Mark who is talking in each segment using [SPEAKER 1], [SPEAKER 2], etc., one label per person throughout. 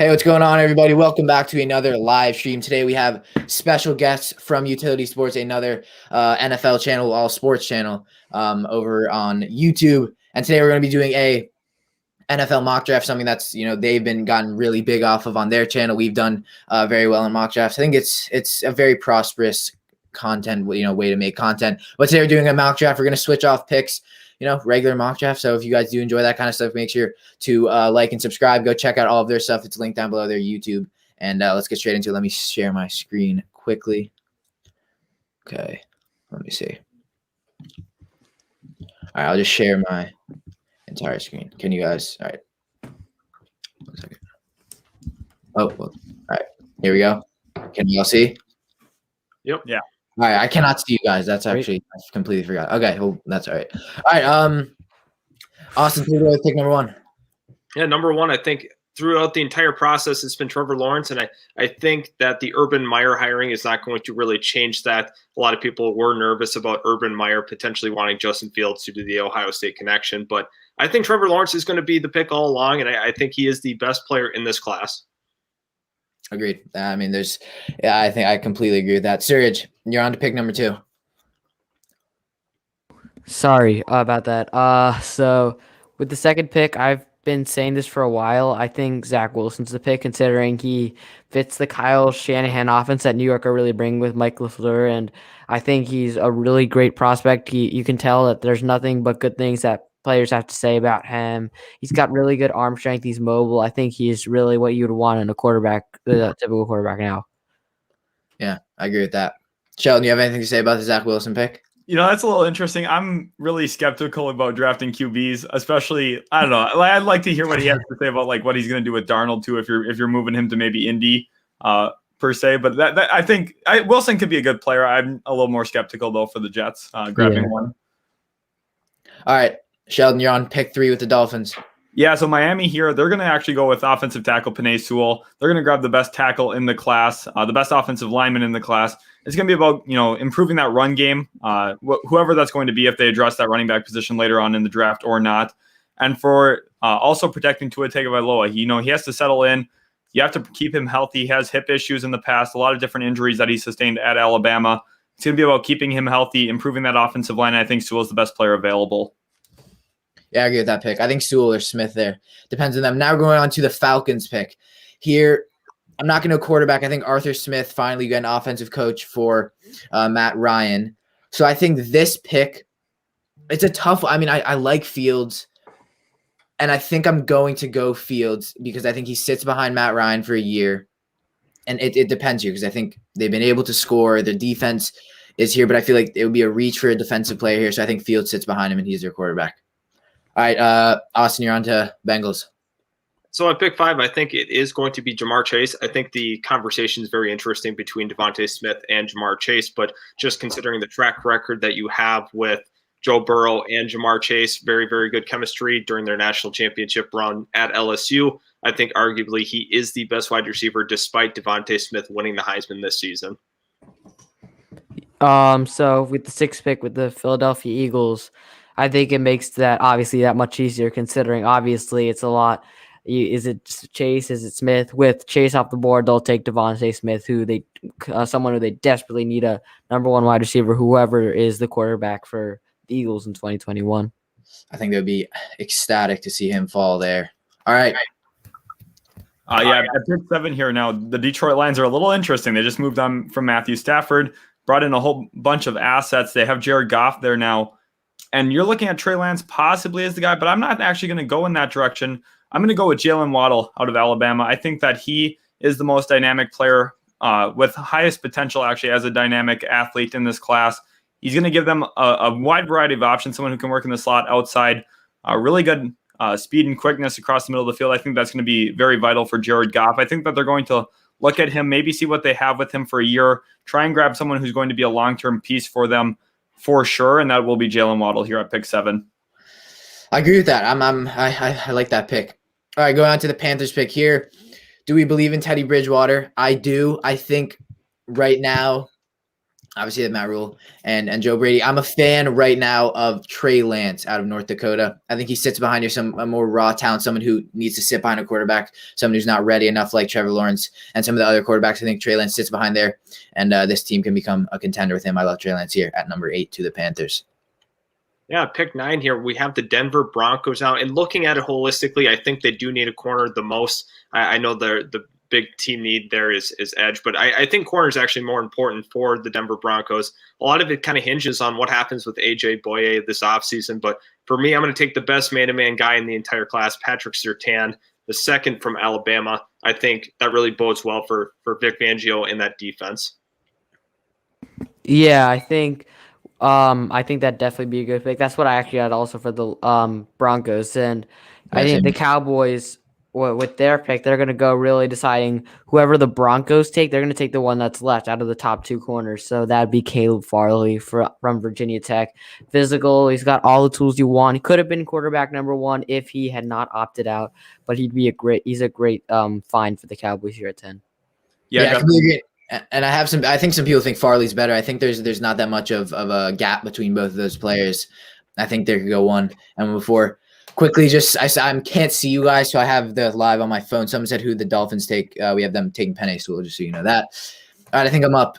[SPEAKER 1] Hey, what's going on, everybody? Welcome back to another live stream. Today we have special guests from Utility Sports, another NFL channel, all sports channel over on YouTube. And today we're going to be doing a NFL mock draft, something that's they've been gotten really big off of on their channel. We've done very well in mock drafts. I think it's a very prosperous content way to make content. But today we're doing a mock draft. We're going to switch off picks. Regular mock draft. So if you guys do enjoy that kind of stuff, make sure to like and subscribe. Go check out all of their stuff. It's linked down below their YouTube. And let's get straight into it. Let me share my screen quickly. Okay, let me see. All right, I'll just share my entire screen. Can you guys? All right. 1 second. Oh, well, all right. Here we go. Can you all see?
[SPEAKER 2] Yep.
[SPEAKER 3] Yeah.
[SPEAKER 1] All right, I cannot see you guys. That's actually I completely forgot. Okay, well, that's all right. All right, Austin, pick number one.
[SPEAKER 2] Yeah, number one, I think throughout the entire process, it's been Trevor Lawrence, and I think that the Urban Meyer hiring is not going to really change that. A lot of people were nervous about Urban Meyer potentially wanting Justin Fields due to the Ohio State connection, but I think Trevor Lawrence is going to be the pick all along, and I think he is the best player in this class.
[SPEAKER 1] Agreed. I mean, I think I completely agree with that. Suraj, you're on to pick number two.
[SPEAKER 4] Sorry about that. So with the second pick, I've been saying this for a while. I think Zach Wilson's the pick, considering he fits the Kyle Shanahan offense that New York are really bringing with Mike LaFleur, and I think he's a really great prospect. You can tell that there's nothing but good things that players have to say about him. He's got really good arm strength. He's mobile. I think he's really what you would want in a quarterback, the typical quarterback now.
[SPEAKER 1] Yeah, I agree with that. Sheldon, you have anything to say about the Zach Wilson pick?
[SPEAKER 3] That's a little interesting. I'm really skeptical about drafting QBs, especially, I don't know. I'd like to hear what he has to say about what he's going to do with Darnold too, if you're moving him to maybe Indy per se. But that I think Wilson could be a good player. I'm a little more skeptical though for the Jets grabbing one.
[SPEAKER 1] All right, Sheldon, you're on pick three with the Dolphins.
[SPEAKER 3] Yeah, so Miami here, they're going to actually go with offensive tackle Penei Sewell. They're going to grab the best tackle in the class, the best offensive lineman in the class. It's going to be about, improving that run game, whoever that's going to be, if they address that running back position later on in the draft or not. And for also protecting Tua Tagovailoa, he has to settle in. You have to keep him healthy. He has hip issues in the past, a lot of different injuries that he sustained at Alabama. It's going to be about keeping him healthy, improving that offensive line. And I think Sewell's the best player available.
[SPEAKER 1] Yeah, I agree with that pick. I think Sewell or Smith there. Depends on them. Now we're going on to the Falcons pick. Here, I'm not going to quarterback. I think Arthur Smith finally got an offensive coach for Matt Ryan. So I think this pick, it's a tough – I mean, I like Fields, and I think I'm going to go Fields because I think he sits behind Matt Ryan for a year. And it depends here because I think they've been able to score. Their defense is here, but I feel like it would be a reach for a defensive player here. So I think Fields sits behind him and he's their quarterback. All right, Austin, you're on to Bengals.
[SPEAKER 2] So at pick 5, I think it is going to be Ja'Marr Chase. I think the conversation is very interesting between Devontae Smith and Ja'Marr Chase, but just considering the track record that you have with Joe Burrow and Ja'Marr Chase, very, very good chemistry during their national championship run at LSU. I think arguably he is the best wide receiver despite Devontae Smith winning the Heisman this season.
[SPEAKER 4] So with the 6th pick with the Philadelphia Eagles, I think it makes that obviously that much easier, considering obviously it's a lot. Is it Chase? Is it Smith? With Chase off the board, they'll take Devontae Smith, someone who they desperately need a number one wide receiver, whoever is the quarterback for the Eagles in 2021.
[SPEAKER 1] I think they would be ecstatic to see him fall there. All right.
[SPEAKER 3] At pick 7 here now, the Detroit Lions are a little interesting. They just moved on from Matthew Stafford, brought in a whole bunch of assets. They have Jared Goff there now. And you're looking at Trey Lance possibly as the guy, but I'm not actually going to go in that direction. I'm going to go with Jalen Waddle out of Alabama. I think that he is the most dynamic player with highest potential actually as a dynamic athlete in this class. He's going to give them a wide variety of options, someone who can work in the slot outside, really good speed and quickness across the middle of the field. I think that's going to be very vital for Jared Goff. I think that they're going to look at him, maybe see what they have with him for a year, try and grab someone who's going to be a long-term piece for them for sure, and that will be Jalen Waddle here at pick 7.
[SPEAKER 1] I agree with that. I like that pick. All right, going on to the Panthers pick here. Do we believe in Teddy Bridgewater? I do. I think right now Obviously, the Matt Rule and Joe Brady. I'm a fan right now of Trey Lance out of North Dakota. I think he sits behind a more raw talent, someone who needs to sit behind a quarterback, someone who's not ready enough like Trevor Lawrence and some of the other quarterbacks. I think Trey Lance sits behind there, and this team can become a contender with him. I love Trey Lance here at number 8 to the Panthers.
[SPEAKER 2] Yeah, pick 9 here. We have the Denver Broncos out. And looking at it holistically, I think they do need a corner the most. I know the big team need there is edge, but I think corner is actually more important for the Denver Broncos. A lot of it kind of hinges on what happens with AJ Boye this offseason. But for me, I'm going to take the best man-to-man guy in the entire class, Patrick Surtain, the second from Alabama. I think that really bodes well for Vic Fangio in that defense.
[SPEAKER 4] Yeah, I think that'd definitely be a good pick. That's what I actually had also for the Broncos. And I think the Cowboys, with their pick, they're going to go really deciding whoever the Broncos take, they're going to take the one that's left out of the top 2 corners. So that'd be Caleb Farley from Virginia Tech. Physical, he's got all the tools you want. He could have been quarterback number 1 if he had not opted out, but he's a great find for the Cowboys here at 10.
[SPEAKER 1] Yeah, I completely agree. And I think some people think Farley's better. I think there's not that much of a gap between both of those players. I think they could go 1 and before. Quickly, I can't see you guys, so I have the live on my phone. Someone said who the Dolphins take. We have them taking Penei Sewell, just so you know that. All right, I think I'm up.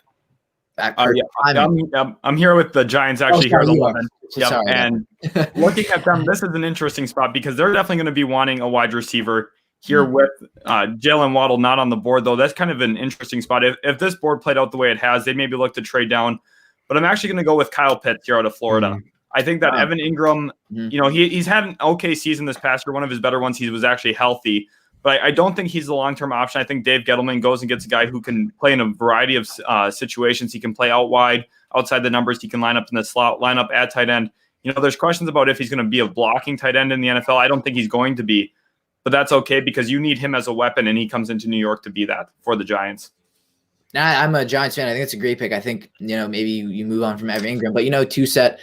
[SPEAKER 3] I'm here with the Giants actually here at 11.
[SPEAKER 1] Sorry,
[SPEAKER 3] and looking at them, this is an interesting spot because they're definitely going to be wanting a wide receiver here with Jalen Waddle not on the board, though. That's kind of an interesting spot. If this board played out the way it has, they'd maybe look to trade down. But I'm actually going to go with Kyle Pitts here out of Florida. I think that Evan Ingram, he's had an okay season this past year, one of his better ones. He was actually healthy, but I don't think he's the long-term option. I think Dave Gettleman goes and gets a guy who can play in a variety of situations. He can play out wide, outside the numbers. He can line up in the slot, line up at tight end. There's questions about if he's going to be a blocking tight end in the NFL. I don't think he's going to be, but that's okay because you need him as a weapon, and he comes into New York to be that for the Giants.
[SPEAKER 1] I'm a Giants fan. I think it's a great pick. I think, maybe you move on from Evan Ingram, but 2-set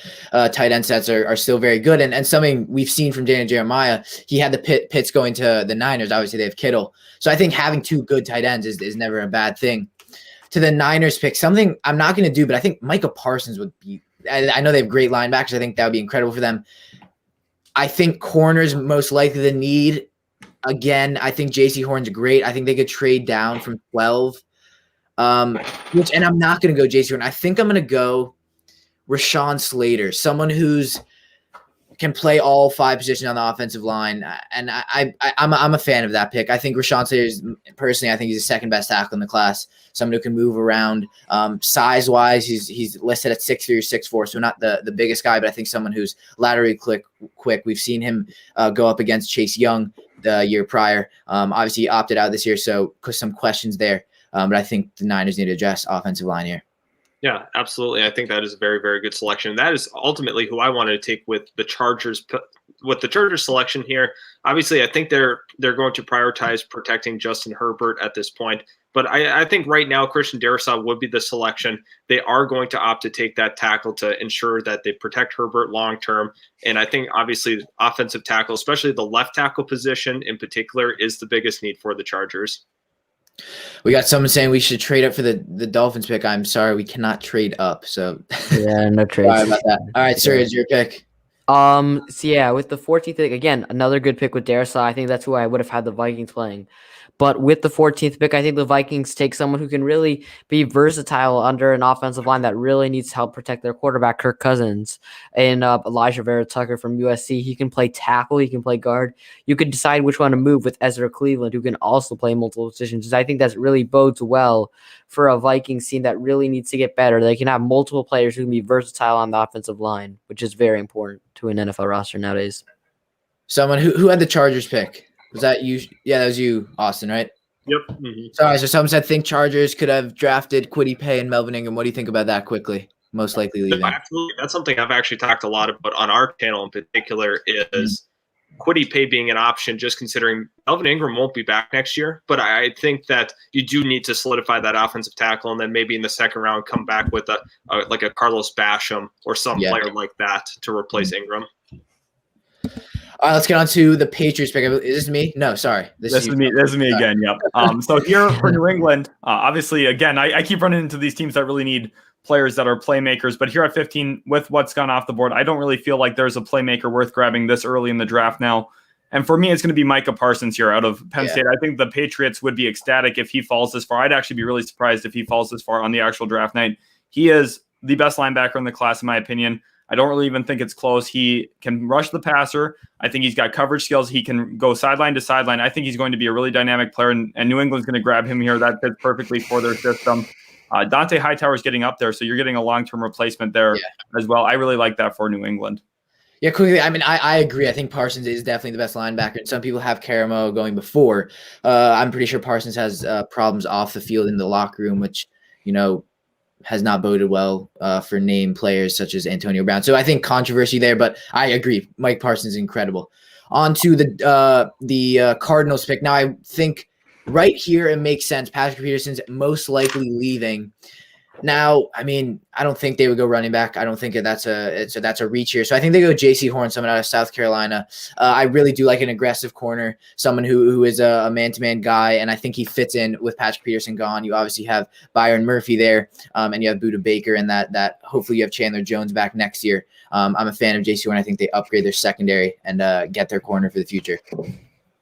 [SPEAKER 1] tight end sets are still very good. And something we've seen from Daniel Jeremiah, he had the Pitts going to the Niners. Obviously, they have Kittle. So I think having 2 good tight ends is never a bad thing. To the Niners pick, something I'm not going to do, but I think Micah Parsons would be – I know they have great linebackers. I think that would be incredible for them. I think corners most likely the need. Again, I think J.C. Horn's great. I think they could trade down from 12. And I'm not going to go J.C. Horn. I think I'm going to go Rashawn Slater, someone who's can play all 5 positions on the offensive line. And I'm a fan of that pick. I think Rashawn Slater is personally, I think he's the second best tackle in the class. Someone who can move around. Size wise, he's listed at 6'3" or 6'4", so not the biggest guy, but I think someone who's laterally quick. We've seen him go up against Chase Young the year prior. Obviously, he opted out this year, so some questions there. But I think the Niners need to address offensive line here.
[SPEAKER 2] Yeah, absolutely. I think that is a very, very good selection. That is ultimately who I wanted to take with the Chargers. With the Chargers selection here, obviously, I think they're going to prioritize protecting Justin Herbert at this point. But I think right now Christian Darrisaw would be the selection. They are going to opt to take that tackle to ensure that they protect Herbert long term. And I think obviously offensive tackle, especially the left tackle position in particular, is the biggest need for the Chargers.
[SPEAKER 1] We got someone saying we should trade up for the Dolphins pick. I'm sorry, we cannot trade up. So
[SPEAKER 4] yeah, no trade.
[SPEAKER 1] Sorry about that. All right, sir, is your pick.
[SPEAKER 4] So yeah, with the 14th pick, again, another good pick with Darrisaw. I think that's who I would have had the Vikings playing. But with the 14th pick, I think the Vikings take someone who can really be versatile under an offensive line that really needs to help protect their quarterback, Kirk Cousins, and Elijah Vera-Tucker from USC. He can play tackle. He can play guard. You could decide which one to move with Ezra Cleveland, who can also play multiple positions. I think that really bodes well for a Vikings team that really needs to get better. They can have multiple players who can be versatile on the offensive line, which is very important to an NFL roster nowadays.
[SPEAKER 1] Someone who had the Chargers pick. Was that you? Yeah, that was you, Austin, right?
[SPEAKER 2] Yep. Mm-hmm.
[SPEAKER 1] Sorry, so someone said think Chargers could have drafted Kwity Paye and Melvin Ingram. What do you think about that quickly? Most likely leaving.
[SPEAKER 2] Absolutely. That's something I've actually talked a lot about on our channel in particular is Kwity Paye being an option, just considering Melvin Ingram won't be back next year. But I think that you do need to solidify that offensive tackle and then maybe in the second round come back with like a Carlos Basham or some player like that to replace Ingram.
[SPEAKER 1] All right, let's get on to the Patriots pick. Is this me? No, sorry.
[SPEAKER 3] This is me. This is me again. Yep. So here for New England, obviously, again, I keep running into these teams that really need players that are playmakers. But here at 15, with what's gone off the board, I don't really feel like there's a playmaker worth grabbing this early in the draft now. And for me, it's going to be Micah Parsons here out of Penn State. I think the Patriots would be ecstatic if he falls this far. I'd actually be really surprised if he falls this far on the actual draft night. He is the best linebacker in the class, in my opinion. I don't really even think it's close. He can rush the passer. I think he's got coverage skills. He can go sideline to sideline. I think he's going to be a really dynamic player, and New England's going to grab him here. That fits perfectly for their system. Dante Hightower is getting up there, so you're getting a long-term replacement there as well. I really like that for New England.
[SPEAKER 1] Yeah, quickly. I mean, I agree. I think Parsons is definitely the best linebacker. And some people have Karamo going before. I'm pretty sure Parsons has problems off the field in the locker room, which, has not boded well for name players such as Antonio Brown. So I think controversy there, but I agree. Mike Parsons is incredible. On to the Cardinals pick. Now, I think right here it makes sense. Patrick Peterson's most likely leaving. Now, I mean, I don't think they would go running back. I don't think that's a reach here. So I think they go J.C. Horn, someone out of South Carolina. I really do like an aggressive corner, someone who is a man-to-man guy, and I think he fits in with Patrick Peterson gone. You obviously have Byron Murphy there, and you have Budda Baker, and that hopefully you have Chandler Jones back next year. I'm a fan of J.C. Horn. I think they upgrade their secondary and get their corner for the future.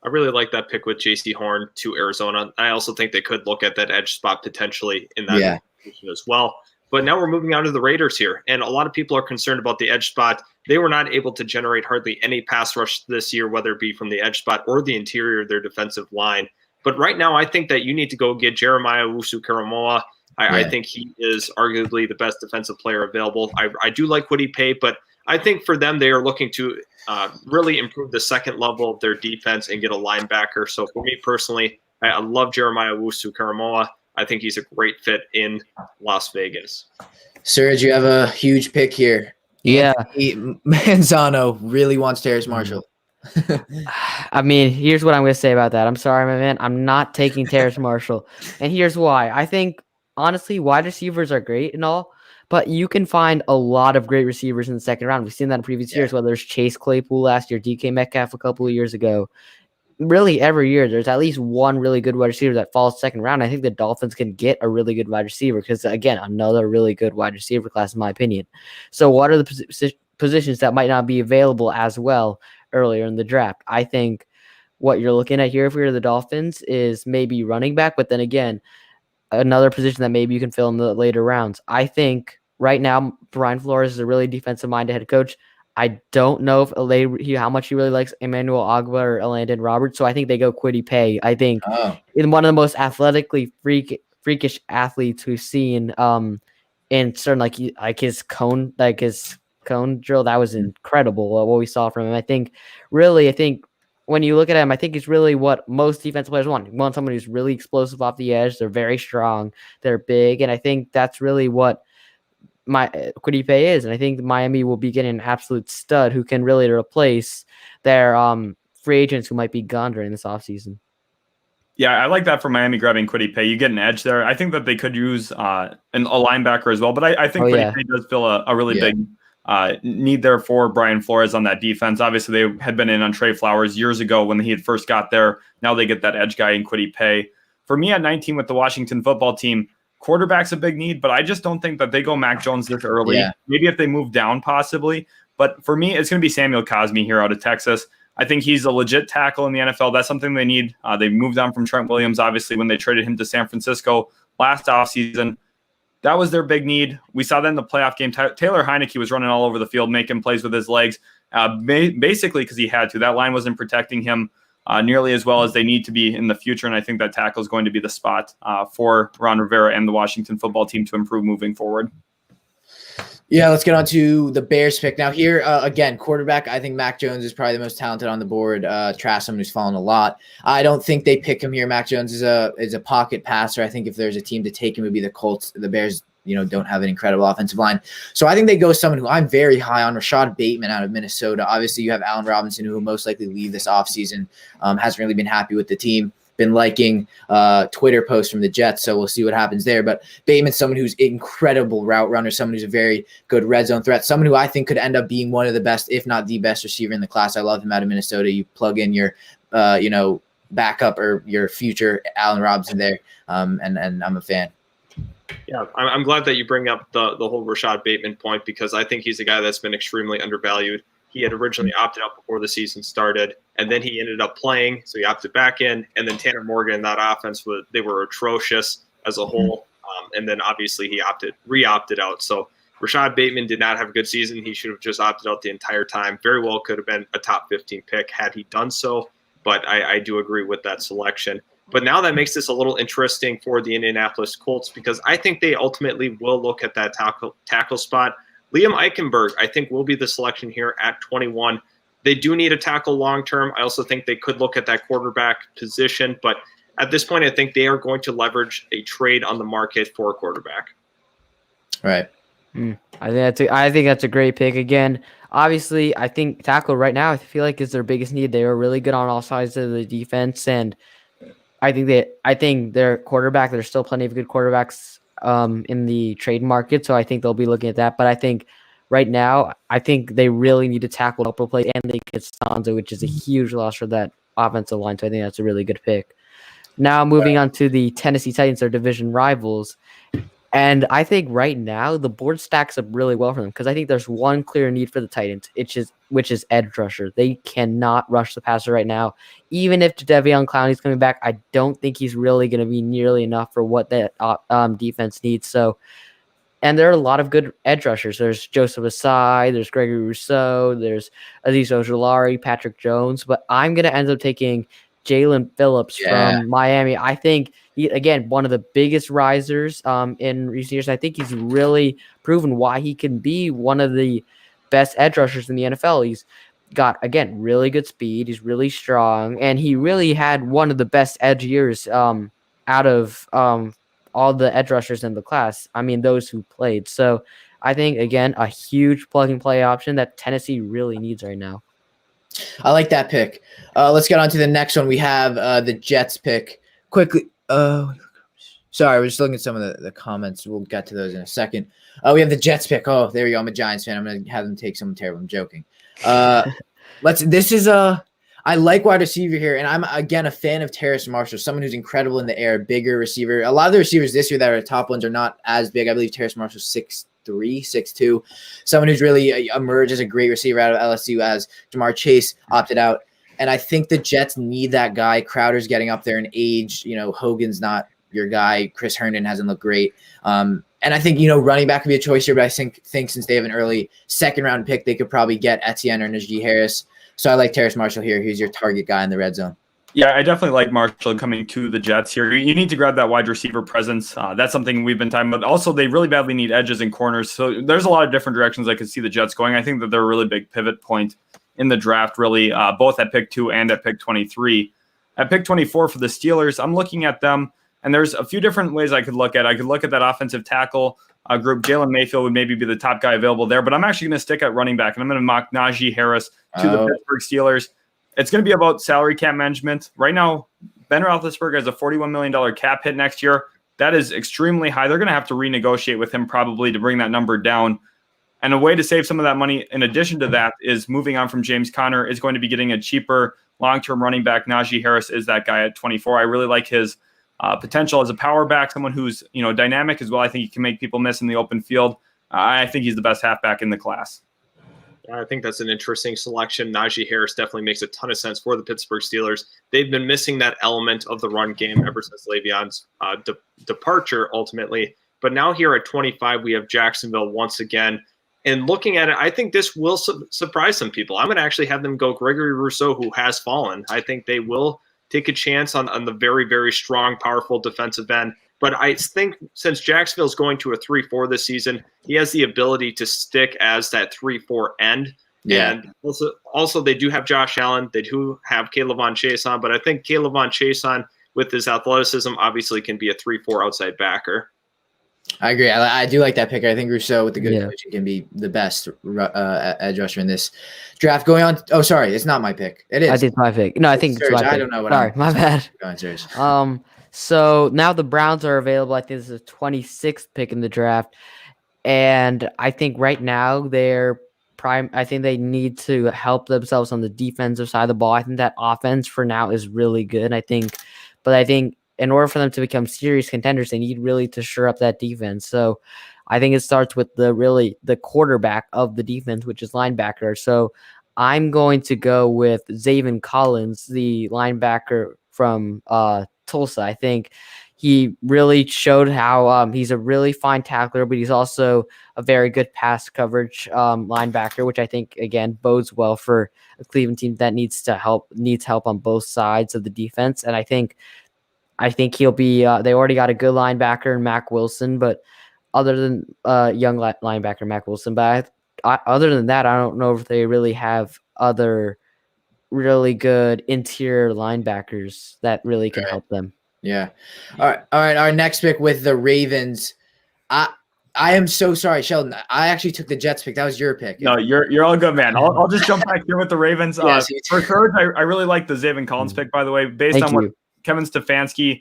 [SPEAKER 2] I really like that pick with J.C. Horn to Arizona. I also think they could look at that edge spot potentially in that position as well. But now we're moving on to the Raiders here, and a lot of people are concerned about the edge spot. They were not able to generate hardly any pass rush this year, whether it be from the edge spot or the interior of their defensive line. But right now, I think that you need to go get Jeremiah Owusu-Koramoah. I think he is arguably the best defensive player available. I do like Kwity Paye, but I think for them, they are looking to really improve the second level of their defense and get a linebacker. So for me personally, I love Jeremiah Owusu-Koramoah. I think he's a great fit in Las Vegas.
[SPEAKER 1] Serge, you have a huge pick here.
[SPEAKER 4] Yeah.
[SPEAKER 1] Manzano really wants Terrace Marshall.
[SPEAKER 4] I mean, here's what I'm going to say about that. I'm sorry, my man. I'm not taking Terrace Marshall. And here's why. I think, honestly, wide receivers are great and all, but you can find a lot of great receivers in the second round. We've seen that in previous years, whether it's Chase Claypool last year, DK Metcalf a couple of years ago. Really, every year, there's at least one really good wide receiver that falls second round. I think the Dolphins can get a really good wide receiver because, again, another really good wide receiver class, in my opinion. So what are the positions that might not be available as well earlier in the draft? I think what you're looking at here, if you're the Dolphins, is maybe running back, but then again, another position that maybe you can fill in the later rounds. I think right now, Brian Flores is a really defensive-minded head coach. I don't know if how much he really likes Emmanuel Ogbah or Elandon Roberts, so I think they go Kwity Paye. I think in one of the most athletically freakish athletes we've seen, in certain like his cone drill, that was incredible. What we saw from him. I think when you look at him, I think he's really what most defensive players want. You want someone who's really explosive off the edge. They're very strong. They're big, and I think that's really what Kwity Paye is, and I think Miami will be getting an absolute stud who can really replace their free agents who might be gone during this offseason.
[SPEAKER 3] Yeah, I like that for Miami grabbing Kwity Paye. You get an edge there. I think that they could use a linebacker as well, but I think Kwity Paye does fill a really big need there for Brian Flores on that defense. Obviously, they had been in on Trey Flowers years ago when he had first got there. Now they get that edge guy in Kwity Paye. For me at 19 with the Washington football team, quarterback's a big need, but I just don't think that they go Mac Jones this early. Yeah. Maybe if they move down, possibly. But for me, it's going to be Samuel Cosmi here out of Texas. I think he's a legit tackle in the NFL. That's something they need. They moved on from Trent Williams, obviously, when they traded him to San Francisco last offseason. That was their big need. We saw that in the playoff game. Taylor Heineke was running all over the field, making plays with his legs, basically because he had to. That line wasn't protecting him nearly as well as they need to be in the future, and I think that tackle is going to be the spot for Ron Rivera and the Washington football team to improve moving forward.
[SPEAKER 1] Yeah, let's get on to the Bears pick. Now here, again, quarterback, I think Mac Jones is probably the most talented on the board. Trasom, who's fallen a lot. I don't think they pick him here. Mac Jones is a pocket passer. I think if there's a team to take him, it would be the Colts. The Bears, don't have an incredible offensive line. So I think they go someone who I'm very high on, Rashad Bateman out of Minnesota. Obviously, you have Allen Robinson, who will most likely leave this offseason. Hasn't really been happy with the team. Been liking Twitter posts from the Jets, so we'll see what happens there. But Bateman's someone who's incredible route runner, someone who's a very good red zone threat, someone who I think could end up being one of the best, if not the best receiver in the class. I love him out of Minnesota. You plug in your, backup or your future Allen Robinson there, and I'm a fan.
[SPEAKER 2] Yeah, I'm glad that you bring up the whole Rashad Bateman point, because I think he's a guy that's been extremely undervalued. He had originally opted out before the season started, and then he ended up playing, so he opted back in. And then Tanner Morgan, that offense, they were atrocious as a whole. And then obviously he re-opted out. So Rashad Bateman did not have a good season. He should have just opted out the entire time. Very well could have been a top 15 pick had he done so. But I do agree with that selection. But now that makes this a little interesting for the Indianapolis Colts, because I think they ultimately will look at that tackle spot. Liam Eichenberg, I think, will be the selection here at 21. They do need a tackle long term. I also think they could look at that quarterback position. But at this point, I think they are going to leverage a trade on the market for a quarterback.
[SPEAKER 1] Right.
[SPEAKER 4] I think that's a great pick. Again, obviously, I think tackle right now, I feel like is their biggest need. They are really good on all sides of the defense, and I think their quarterback. There's still plenty of good quarterbacks in the trade market, so I think they'll be looking at that. But I think right now, I think they really need to tackle double play, and they get Stanzo, which is a huge loss for that offensive line. So I think that's a really good pick. Now moving on to the Tennessee Titans, their division rivals. And I think right now the board stacks up really well for them, because I think there's one clear need for the Titans, which is edge rusher. They cannot rush the passer right now. Even if Jadeveon Clowney's coming back, I don't think he's really going to be nearly enough for what that defense needs. So, and there are a lot of good edge rushers. There's Joseph Asai, there's Gregory Rousseau, there's Azeez Ojulari, Patrick Jones. But I'm going to end up taking Jalen Phillips from Miami. I think again, one of the biggest risers in recent years. I think he's really proven why he can be one of the best edge rushers in the NFL. He's got, again, really good speed. He's really strong, and he really had one of the best edge years out of all the edge rushers in the class. I mean, those who played. So I think, again, a huge plug-and-play option that Tennessee really needs right now.
[SPEAKER 1] I like that pick. Let's get on to the next one. We have the Jets pick. Quickly. Sorry, we're just looking at some of the comments. We'll get to those in a second. We have the Jets pick. Oh, there we go. I'm a Giants fan. I'm going to have them take someone terrible. I'm joking. I like wide receiver here, and I'm, again, a fan of Terrace Marshall, someone who's incredible in the air, bigger receiver. A lot of the receivers this year that are top ones are not as big. I believe Terrace Marshall's 6'3", 6'2", someone who's really emerged as a great receiver out of LSU as Jamar Chase opted out. And I think the Jets need that guy. Crowder's getting up there in age. Hogan's not your guy. Chris Herndon hasn't looked great. And I think, running back could be a choice here, but I think since they have an early second-round pick, they could probably get Etienne or Najee Harris. So I like Terrace Marshall here. He's your target guy in the red zone.
[SPEAKER 3] Yeah, I definitely like Marshall coming to the Jets here. You need to grab that wide receiver presence. That's something we've been talking about. Also, they really badly need edges and corners. So there's a lot of different directions I could see the Jets going. I think that they're a really big pivot point in the draft, really, both at pick 2 and at pick 23. At pick 24 for the Steelers, I'm looking at them, and there's a few different ways I could look at. I could look at that offensive tackle group. Jalen Mayfield would maybe be the top guy available there, but I'm actually going to stick at running back, and I'm going to mock Najee Harris to the Pittsburgh Steelers. It's going to be about salary cap management. Right now, Ben Roethlisberger has a $41 million cap hit next year. That is extremely high. They're going to have to renegotiate with him probably to bring that number down. And a way to save some of that money, in addition to that, is moving on from James Conner, is going to be getting a cheaper long-term running back. Najee Harris is that guy at 24. I really like his potential as a power back, someone who's dynamic as well. I think he can make people miss in the open field. I think he's the best halfback in the class.
[SPEAKER 2] I think that's an interesting selection. Najee Harris definitely makes a ton of sense for the Pittsburgh Steelers. They've been missing that element of the run game ever since Le'Veon's departure, ultimately. But now here at 25, we have Jacksonville once again. And looking at it, I think this will surprise some people. I'm going to actually have them go Gregory Rousseau, who has fallen. I think they will take a chance on the very, very strong, powerful defensive end. But I think since Jacksonville's going to a 3-4 this season, he has the ability to stick as that 3-4 end. Yeah. And also they do have Josh Allen. They do have K'Lavon Chaisson. But I think K'Lavon Chaisson, with his athleticism, obviously can be a 3-4 outside backer.
[SPEAKER 1] I agree. I do like that pick. I think Rousseau with the good coaching can be the best edge rusher in this draft. Going on. Oh, sorry. It's not my pick. It is.
[SPEAKER 4] I think my pick. No, I think it's my pick.
[SPEAKER 1] I don't know what
[SPEAKER 4] Sorry, my bad.
[SPEAKER 1] Go on, Serge.
[SPEAKER 4] So now the Browns are available. I think this is the 26th pick in the draft. And I think right now they're prime. I think they need to help themselves on the defensive side of the ball. I think that offense for now is really good. I think in order for them to become serious contenders, they need really to shore up that defense. So I think it starts with the quarterback of the defense, which is linebacker. So I'm going to go with Zaven Collins, the linebacker from Tulsa. I think he really showed how he's a really fine tackler, but he's also a very good pass coverage linebacker, which I think again bodes well for a Cleveland team that needs help on both sides of the defense. And I think he'll be. They already got a good linebacker in Mac Wilson, but other than young linebacker Mac Wilson, but other than that, I don't know if they really have other really good interior linebackers that really can help them.
[SPEAKER 1] Yeah. All right. Our next pick with the Ravens. I am so sorry, Sheldon. I actually took the Jets pick. That was your pick.
[SPEAKER 3] No, you're all good, man. I'll just jump back here with the Ravens. For third, I really like the Zaven Collins pick, by the way, based on what Kevin Stefanski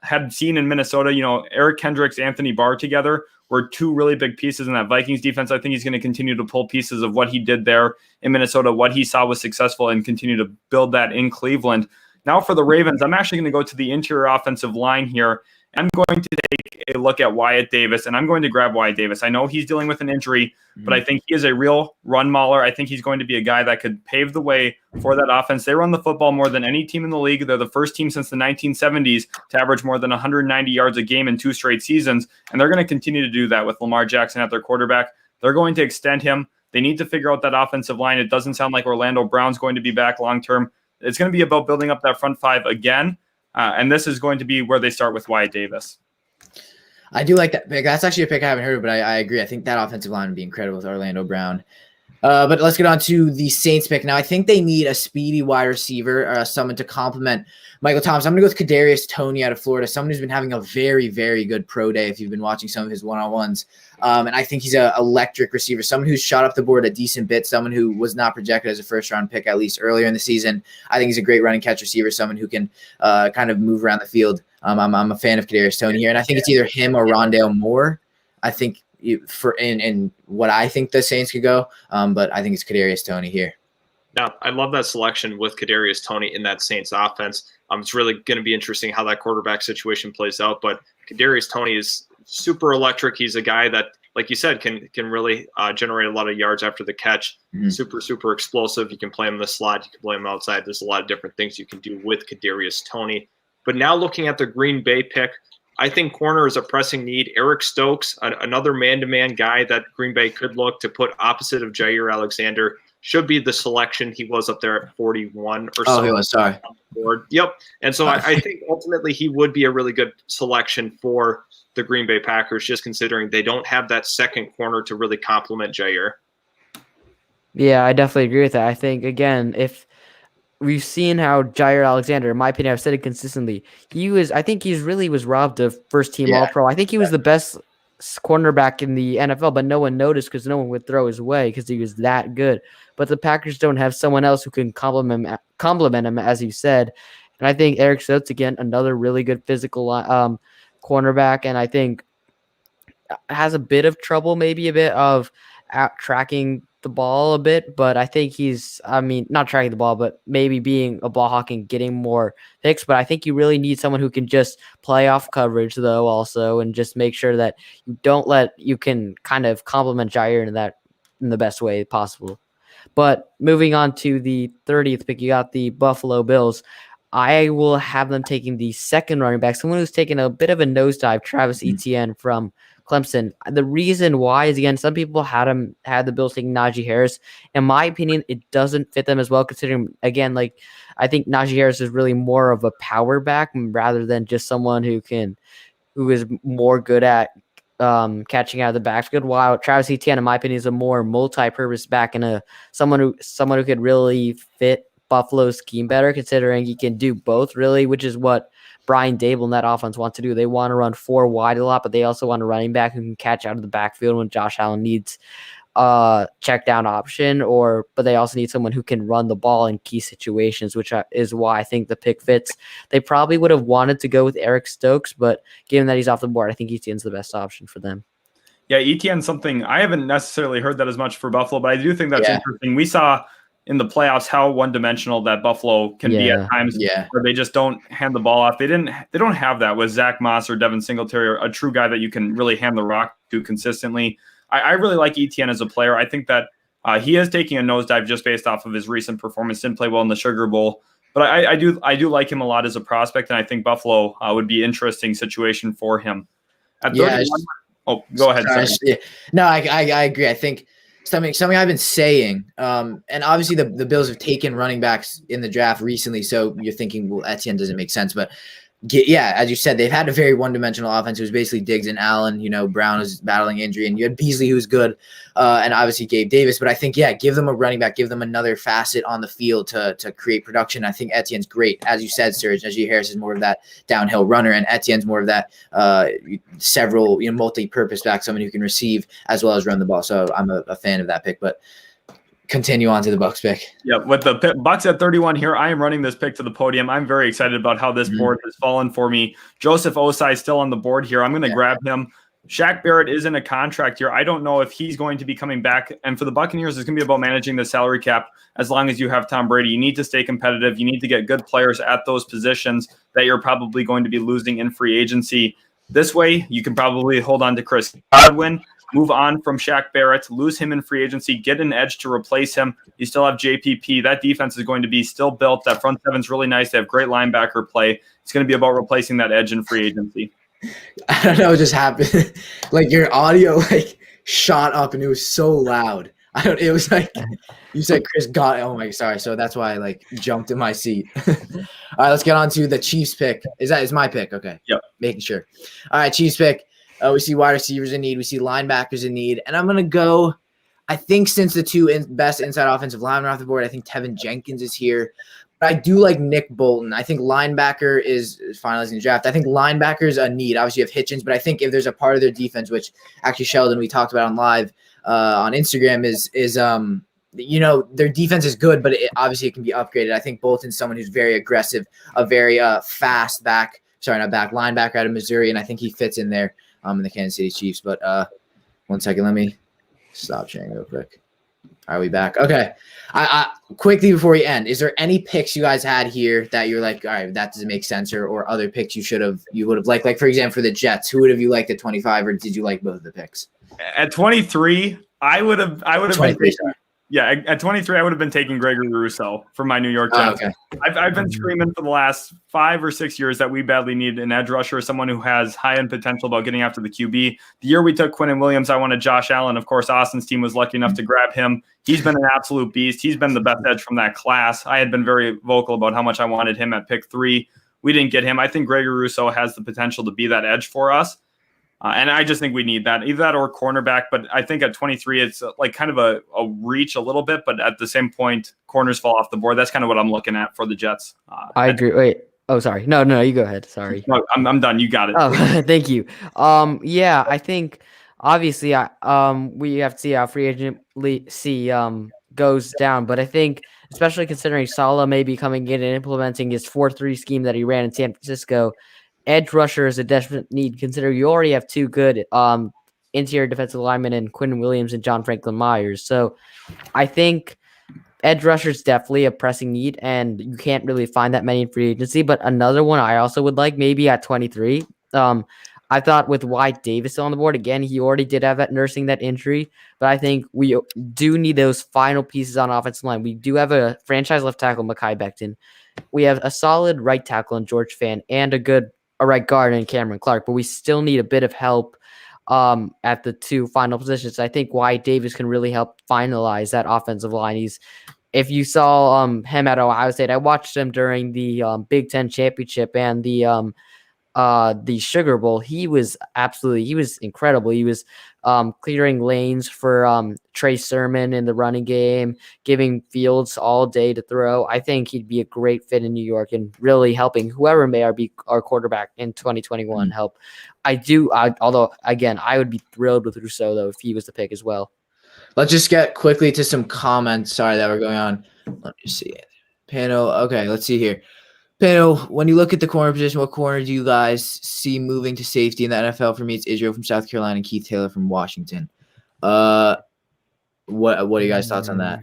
[SPEAKER 3] had seen in Minnesota. Eric Kendricks, Anthony Barr together were two really big pieces in that Vikings defense. I think he's going to continue to pull pieces of what he did there in Minnesota, what he saw was successful, and continue to build that in Cleveland. Now for the Ravens, I'm actually going to go to the interior offensive line here. I'm going to take a look at Wyatt Davis, and I'm going to grab Wyatt Davis. I know he's dealing with an injury, but I think he is a real run mauler. I think he's going to be a guy that could pave the way for that offense. They run the football more than any team in the league. They're the first team since the 1970s to average more than 190 yards a game in 2 straight seasons, and they're going to continue to do that with Lamar Jackson at their quarterback. They're going to extend him. They need to figure out that offensive line. It doesn't sound like Orlando Brown's going to be back long-term. It's going to be about building up that front five again. And this is going to be where they start with Wyatt Davis.
[SPEAKER 1] I do like that pick. That's actually a pick I haven't heard of, but I agree. I think that offensive line would be incredible with Orlando Brown. But let's get on to the Saints pick. Now, I think they need a speedy wide receiver, someone to complement Michael Thomas. I'm going to go with Kadarius Toney out of Florida, someone who's been having a very, very good pro day if you've been watching some of his one-on-ones. And I think he's an electric receiver, someone who's shot up the board a decent bit, someone who was not projected as a first-round pick, at least earlier in the season. I think he's a great running catch receiver, someone who can kind of move around the field. I'm a fan of Kadarius Toney here, and I think it's either him or Rondale Moore. I think for in what I think the Saints could go, but I think it's Kadarius Toney here.
[SPEAKER 2] Now, I love that selection with Kadarius Toney in that Saints offense. It's really going to be interesting how that quarterback situation plays out. But Kadarius Toney is super electric. He's a guy that, like you said, can really generate a lot of yards after the catch. Mm-hmm. Super explosive. You can play him in the slot. You can play him outside. There's a lot of different things you can do with Kadarius Toney. But now looking at the Green Bay pick, I think corner is a pressing need. Eric Stokes, another man-to-man guy that Green Bay could look to put opposite of Jair Alexander, should be the selection. He was up there at 41 or so.
[SPEAKER 1] Oh, he was, sorry.
[SPEAKER 2] Yep. And so I think ultimately he would be a really good selection for the Green Bay Packers, just considering they don't have that second corner to really complement Jair.
[SPEAKER 4] Yeah, I definitely agree with that. I think, again, if we've seen how Jair Alexander, in my opinion, I've said it consistently, I think he really was robbed of first-team All-Pro. I think he was the best cornerback in the NFL, but no one noticed because no one would throw his way because he was that good. But the Packers don't have someone else who can complement him, as you said. And I think Eric Stokes, again, another really good physical cornerback, and I think has a bit of trouble, maybe a bit of tracking the ball a bit, but I think not tracking the ball, but maybe being a ball hawk and getting more picks. But I think you really need someone who can just play off coverage, though, also, and just make sure that you can kind of complement Jair in the best way possible. But moving on to the 30th pick, you got the Buffalo Bills. I will have them taking the second running back, someone who's taken a bit of a nosedive, Travis Etienne from Clemson. The reason why is, again, some people had the Bills taking Najee Harris. In my opinion, it doesn't fit them as well, considering, again, I think Najee Harris is really more of a power back rather than just someone who is more good at catching out of the backfield. While Travis Etienne, in my opinion, is a more multi-purpose back and someone who could really fit Buffalo's scheme better, considering he can do both, really, which is what Brian Dable and that offense want to do. They want to run 4 wide a lot, but they also want a running back who can catch out of the backfield when Josh Allen needs check down option, but they also need someone who can run the ball in key situations, which is why I think the pick fits. They probably would have wanted to go with Eric Stokes, but given that he's off the board, I think Etienne's the best option for them.
[SPEAKER 3] Yeah, Etienne's something I haven't necessarily heard that as much for Buffalo, but I do think that's interesting. We saw in the playoffs how one-dimensional that Buffalo can be at times, where they just don't hand the ball off. They don't have that with Zach Moss or Devin Singletary, or a true guy that you can really hand the rock to consistently. I really like Etienne as a player. I think that he is taking a nosedive just based off of his recent performance. Didn't play well in the Sugar Bowl, but I do like him a lot as a prospect, and I think Buffalo would be an interesting situation for him. At 31, go ahead.
[SPEAKER 1] Yeah. No, I agree. I think something I've been saying, and obviously the Bills have taken running backs in the draft recently, so you're thinking, well, Etienne doesn't make sense, but as you said, they've had a very one-dimensional offense. It was basically Diggs and Allen. Brown was battling injury, and you had Beasley, who was good, and obviously Gabe Davis. But I think, give them a running back, give them another facet on the field to create production. I think Etienne's great. As you said, Serge, Najee Harris is more of that downhill runner, and Etienne's more of that several multi-purpose back, someone who can receive as well as run the ball. So I'm a fan of that pick, but continue on to the Bucs pick.
[SPEAKER 3] Yeah, with the Bucs at 31 here, I am running this pick to the podium. I'm very excited about how this board has fallen for me. Joseph Osai is still on the board here. I'm going to grab him. Shaq Barrett is in a contract here. I don't know if he's going to be coming back. And for the Buccaneers, it's going to be about managing the salary cap. As long as you have Tom Brady, you need to stay competitive. You need to get good players at those positions that you're probably going to be losing in free agency. This way, you can probably hold on to Chris Godwin, move on from Shaq Barrett, lose him in free agency, get an edge to replace him. You still have JPP. That defense is going to be still built. That front seven's really nice. They have great linebacker play. It's going to be about replacing that edge in free agency.
[SPEAKER 1] I don't know what just happened. Like your audio shot up and it was so loud. It was like you said Chris got oh my sorry. So that's why I jumped in my seat. All right, let's get on to the Chiefs pick. Is my pick? Okay.
[SPEAKER 3] Yep.
[SPEAKER 1] Making sure. All right, Chiefs pick. We see wide receivers in need. We see linebackers in need. And I'm going to go, I think since the two best inside offensive linemen are off the board, I think Tevin Jenkins is here. But I do like Nick Bolton. I think linebacker is finalizing the draft. I think linebacker is a need. Obviously, you have Hitchens, but I think if there's a part of their defense, which actually Sheldon, we talked about on live on Instagram, is their defense is good, but obviously it can be upgraded. I think Bolton's someone who's very aggressive, a very fast linebacker out of Missouri, and I think he fits in there. In the Kansas City Chiefs. But 1 second, let me stop sharing real quick. Are we back? Okay. I quickly before we end, is there any picks you guys had here that you're like, all right, that doesn't make sense, or other picks you would have liked? Like for example, for the Jets, who would have you liked at 25, or did you like both of the picks?
[SPEAKER 3] At 23, I would have been taking, at 23, I would have been taking Gregory Rousseau from my New York Jets.
[SPEAKER 1] Okay.
[SPEAKER 3] I've been screaming for the last 5 or 6 years that we badly need an edge rusher, someone who has high-end potential about getting after the QB. The year we took Quinnen Williams, I wanted Josh Allen. Of course, Austin's team was lucky enough to grab him. He's been an absolute beast. He's been the best edge from that class. I had been very vocal about how much I wanted him at pick 3. We didn't get him. I think Gregory Rousseau has the potential to be that edge for us. And I just think we need that, either that or cornerback. But I think at 23, it's kind of a reach a little bit. But at the same point, corners fall off the board. That's kind of what I'm looking at for the Jets.
[SPEAKER 4] I agree. Wait. Oh, sorry. No, you go ahead. Sorry.
[SPEAKER 3] No, I'm done. You got it.
[SPEAKER 4] Oh, thank you. I think obviously we have to see how free agency goes down. But I think, especially considering Saleh may be coming in and implementing his 4-3 scheme that he ran in San Francisco, edge rusher is a definite need, considering you already have two good interior defensive linemen in Quinnen Williams and John Franklin Myers. So I think edge rusher is definitely a pressing need, and you can't really find that many in free agency. But another one I also would like, maybe at 23, I thought with Wyatt Davis on the board, again, he already did have that nursing that injury, but I think we do need those final pieces on offensive line. We do have a franchise left tackle, Mekhi Becton. We have a solid right tackle in George Fant and a right guard in Cameron Clark, but we still need a bit of help at the two final positions. I think Wyatt Davis can really help finalize that offensive line. If you saw him at Ohio State, I watched him during the Big Ten championship and the Sugar Bowl. He was incredible. He was clearing lanes for Trey Sermon in the running game, giving Fields all day to throw. I think he'd be a great fit in New York and really helping whoever may be our quarterback in 2021 help. Although again, I would be thrilled with Rousseau though if he was the pick as well.
[SPEAKER 1] Let's just get quickly to some comments. Sorry that we're going on. Let me see. Panel. Okay, let's see here. Panel, when you look at the corner position, what corner do you guys see moving to safety in the NFL? For me, it's Israel from South Carolina and Keith Taylor from Washington. What are you guys' thoughts on that?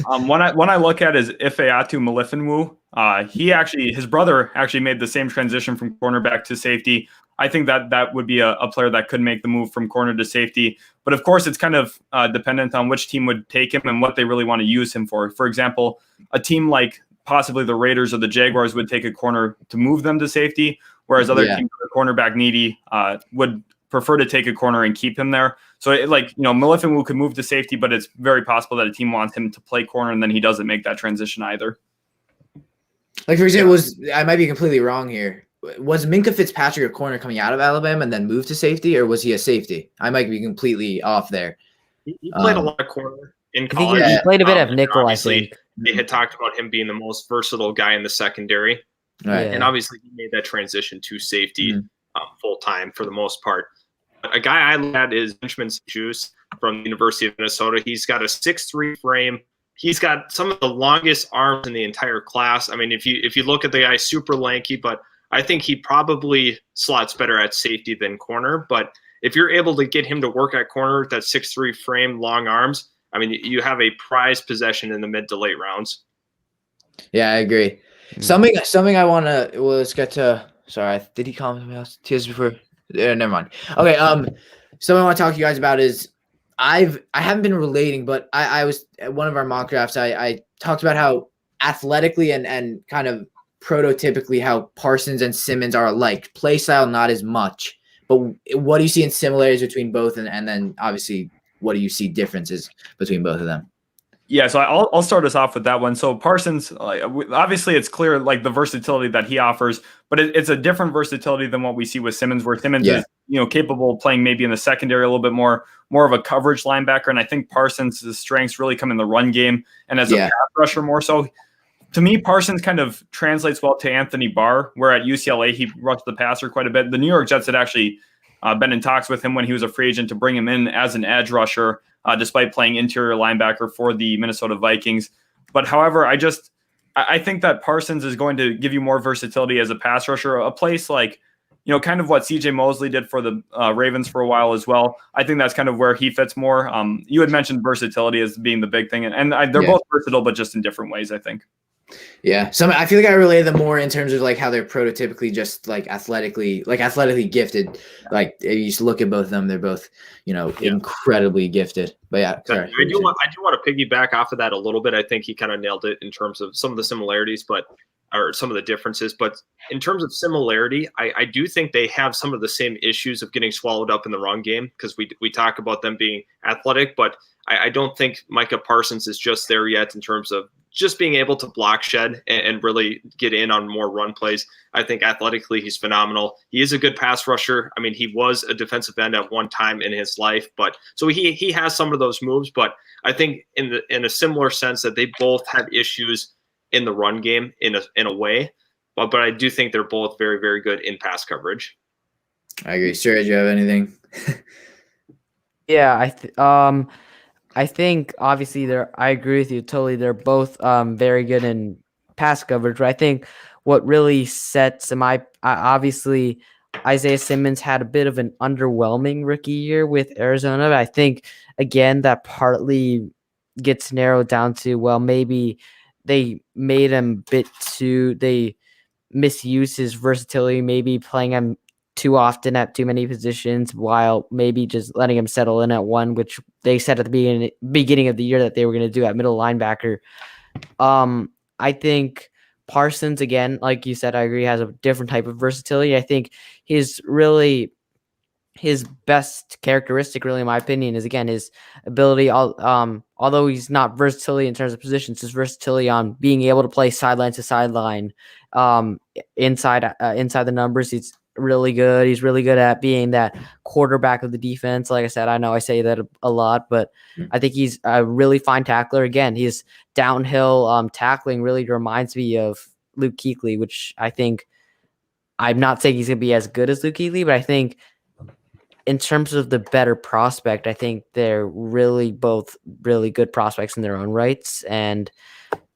[SPEAKER 3] When I look at is Ifeatu Melifonwu, his brother actually made the same transition from cornerback to safety. I think that would be a player that could make the move from corner to safety. But of course, it's kind of dependent on which team would take him and what they really want to use him for. For example, a team like possibly the Raiders or the Jaguars would take a corner to move them to safety, whereas other teams that are cornerback needy would prefer to take a corner and keep him there. So Melifonwu could move to safety, but it's very possible that a team wants him to play corner and then he doesn't make that transition either.
[SPEAKER 1] Like, for example, I might be completely wrong here. Was Minkah Fitzpatrick a corner coming out of Alabama and then moved to safety, or was he a safety? I might be completely off there.
[SPEAKER 2] He played a lot of corner in
[SPEAKER 4] I think
[SPEAKER 2] college.
[SPEAKER 4] he played a bit of nickel, I
[SPEAKER 2] Obviously,
[SPEAKER 4] think.
[SPEAKER 2] they had talked about him being the most versatile guy in the secondary.
[SPEAKER 1] Right.
[SPEAKER 2] And obviously he made that transition to safety full time for the most part. But a guy I look at is Benjamin Juice from the University of Minnesota. He's got a 6'3" frame. He's got some of the longest arms in the entire class. I mean, if you look at the guy, super lanky, but I think he probably slots better at safety than corner. But if you're able to get him to work at corner, that 6'3" frame, long arms, I mean, you have a prized possession in the mid to late rounds.
[SPEAKER 1] Yeah, I agree. Something I want to, well, let's get to, sorry, did he call me else? Tears before? Yeah, never mind. Okay, something I want to talk to you guys about is I haven't been relating, but I was at one of our mock drafts, I talked about how athletically and kind of prototypically how Parsons and Simmons are alike. Play style, not as much. But what do you see in similarities between both, and then obviously what do you see differences between both of them?
[SPEAKER 3] Yeah, so I'll start us off with that one. So Parsons, obviously it's clear like the versatility that he offers, but it's a different versatility than what we see with Simmons, where Simmons is capable of playing maybe in the secondary a little bit more of a coverage linebacker, and I think Parsons' strengths really come in the run game and as a pass rusher more so. To me, Parsons kind of translates well to Anthony Barr, where at UCLA he rushed the passer quite a bit. The New York Jets had actually been in talks with him when he was a free agent to bring him in as an edge rusher, despite playing interior linebacker for the Minnesota Vikings. But however, I think that Parsons is going to give you more versatility as a pass rusher, a place like, kind of what CJ Mosley did for the Ravens for a while as well. I think that's kind of where he fits more. You had mentioned versatility as being the big thing, and they're both versatile, but just in different ways, I think.
[SPEAKER 1] Yeah, I feel like I relate them more in terms of like how they're prototypically just like athletically gifted. Like you used to look at both of them; they're both, incredibly gifted. But yeah, sorry.
[SPEAKER 2] I do want to piggyback off of that a little bit. I think he kind of nailed it in terms of some of the similarities, or some of the differences. But in terms of similarity, I do think they have some of the same issues of getting swallowed up in the run game, because we talk about them being athletic, but I don't think Micah Parsons is just there yet in terms of just being able to block shed and really get in on more run plays. I think athletically he's phenomenal. He is a good pass rusher. I mean, he was a defensive end at one time in his life, but so he has some of those moves. But I think in a similar sense that they both have issues in the run game in a way, but I do think they're both very, very good in pass coverage.
[SPEAKER 1] I agree. Sir, do you have anything?
[SPEAKER 4] Yeah, I think obviously I agree with you totally. They're both very good in pass coverage. But I think what really sets them, obviously Isaiah Simmons had a bit of an underwhelming rookie year with Arizona. But I think again that partly gets narrowed down to, well, maybe they made him they misuse his versatility, maybe playing him too often at too many positions, while maybe just letting him settle in at one, which they said at the beginning of the year that they were going to do at middle linebacker. I think Parsons, again, like you said, I agree, has a different type of versatility. I think his best characteristic, really, in my opinion, is again his ability. Although he's not versatility in terms of positions, his versatility on being able to play sideline to sideline, inside the numbers. He's really good. He's really good at being that quarterback of the defense. Like I said, I know I say that a lot, but I think he's a really fine tackler. Again, his downhill tackling really reminds me of Luke Kuechly, which I think, I'm not saying he's going to be as good as Luke Kuechly, but I think in terms of the better prospect, I think they're really both really good prospects in their own rights. And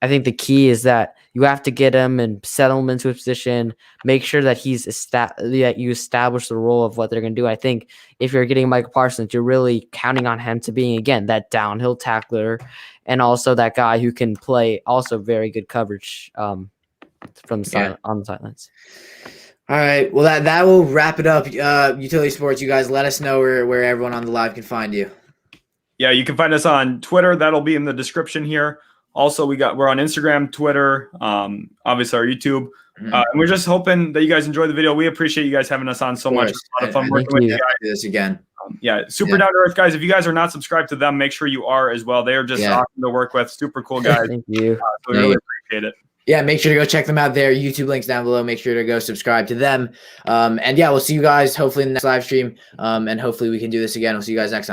[SPEAKER 4] I think the key is that you have to get him and settle him into a position, make sure that that you establish the role of what they're going to do. I think if you're getting Michael Parsons, you're really counting on him to being, again, that downhill tackler and also that guy who can play also very good coverage from on the sidelines.
[SPEAKER 1] All right. Well, that will wrap it up. Utility Sports, you guys let us know where everyone on the live can find you.
[SPEAKER 3] Yeah, you can find us on Twitter. That'll be in the description here. Also, we're on Instagram, Twitter, obviously our YouTube.
[SPEAKER 1] Mhm.
[SPEAKER 3] And we're just hoping that you guys enjoy the video. We appreciate you guys having us on so much. It's a lot of fun working with you guys.
[SPEAKER 1] Do this again.
[SPEAKER 3] Super down to earth guys. If you guys are not subscribed to them, make sure you are as well. They are just awesome to work with. Super cool guys.
[SPEAKER 4] Thank you.
[SPEAKER 3] So we really appreciate it.
[SPEAKER 1] Yeah, make sure to go check them out there. YouTube links down below. Make sure to go subscribe to them. And yeah, we'll see you guys hopefully in the next live stream. And hopefully we can do this again. We'll see you guys next time.